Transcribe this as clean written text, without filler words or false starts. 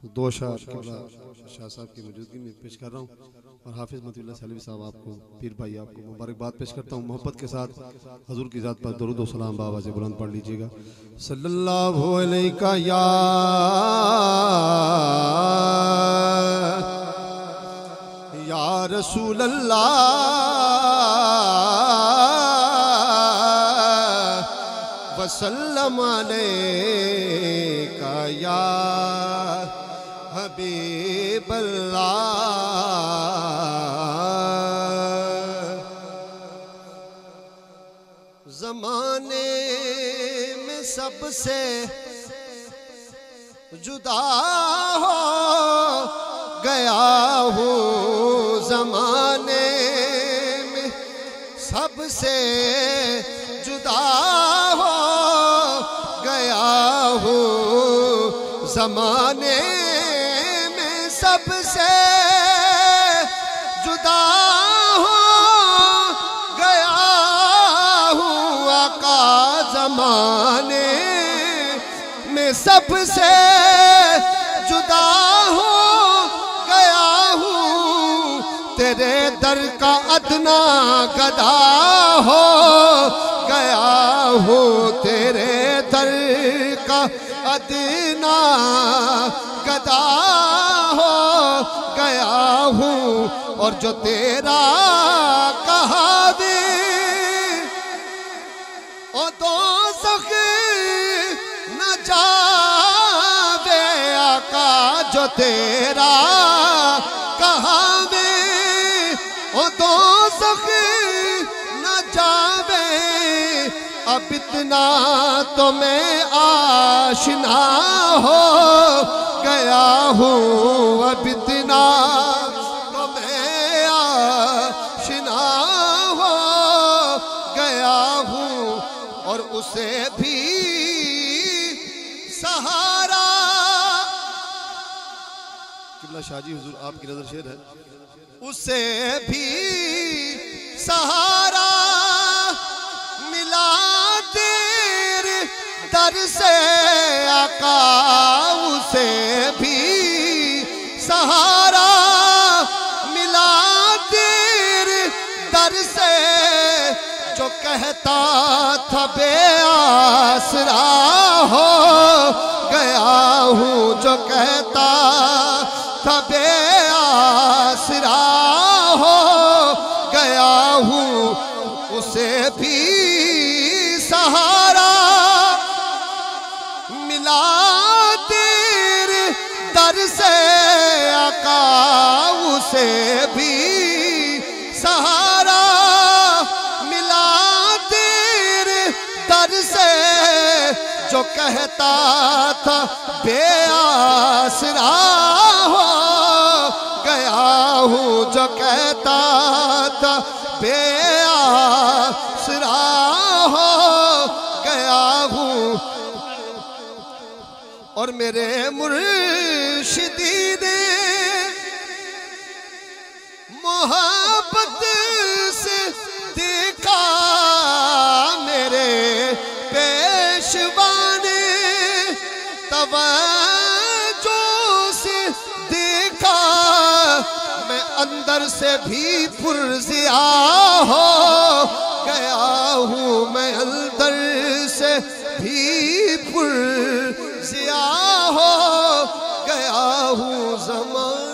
تو دو اشعار قبلہ شاہ صاحب کی موجودگی میں پیش کر رہا ہوں، اور حافظ مطیع اللہ سیلوی صاحب آپ کو، پیر بھائی آپ کو مبارکباد پیش کرتا ہوں۔ محبت کے ساتھ حضور کی ذات پر درود و سلام بآواز بلند پڑھ لیجئے گا۔ صلی اللہ علیہ یا رسول اللہ وسلم علیکہ یا حبیب اللہ۔ زمانے میں سب سے جدا ہو گیا ہوں، زمانے میں سب سے جدا ہو گیا ہوں، زمانے میں سب سے جدا ہو گیا ہوں، آقا زمانے میں سب سے جدا ہو گیا ہوں، تیرے در کا ادنا گدا ہو گیا ہوں، تیرے در کا ادنا گدا ہو گیا ہوں، اور جو تیرا کہا دے او دوزخ نہ جاوے، آقا جو تیرا کہا دے او دوزخ نہ جاوے، اب اتنا تو میں آشنا ہو گیا ہوں، اب اتنا تو میں آشنا ہو گیا ہوں، اور اسے بھی سہارا۔ قبلہ شاہ جی حضور آپ کی نظر شیر ہے۔ اسے بھی سہارا ملا تیرے در سے، آقا اسے بھی سہارا ملا تیرے در سے، جو کہتا تھا بے آسرا ہو گیا ہوں، جو کہتا تھا بے آسرا ہو گیا ہوں، اسے بھی سہارا ملا تیرے در سے، آقا اسے بھی سہارا ملا تیرے در سے، جو کہتا تھا بے آسرا ہو گیا ہوں، جو کہتا تھا بے آسرا ہو گیا ہوں، اور میرے مرشدی نے محبت سے دیکھا، میرے پیشوا نے توجہ سے دیکھا، میں اندر سے بھی پرزیا ہو گیا ہوں، میں اندر سے بھی پرزیا ہو گیا ہوں، زمان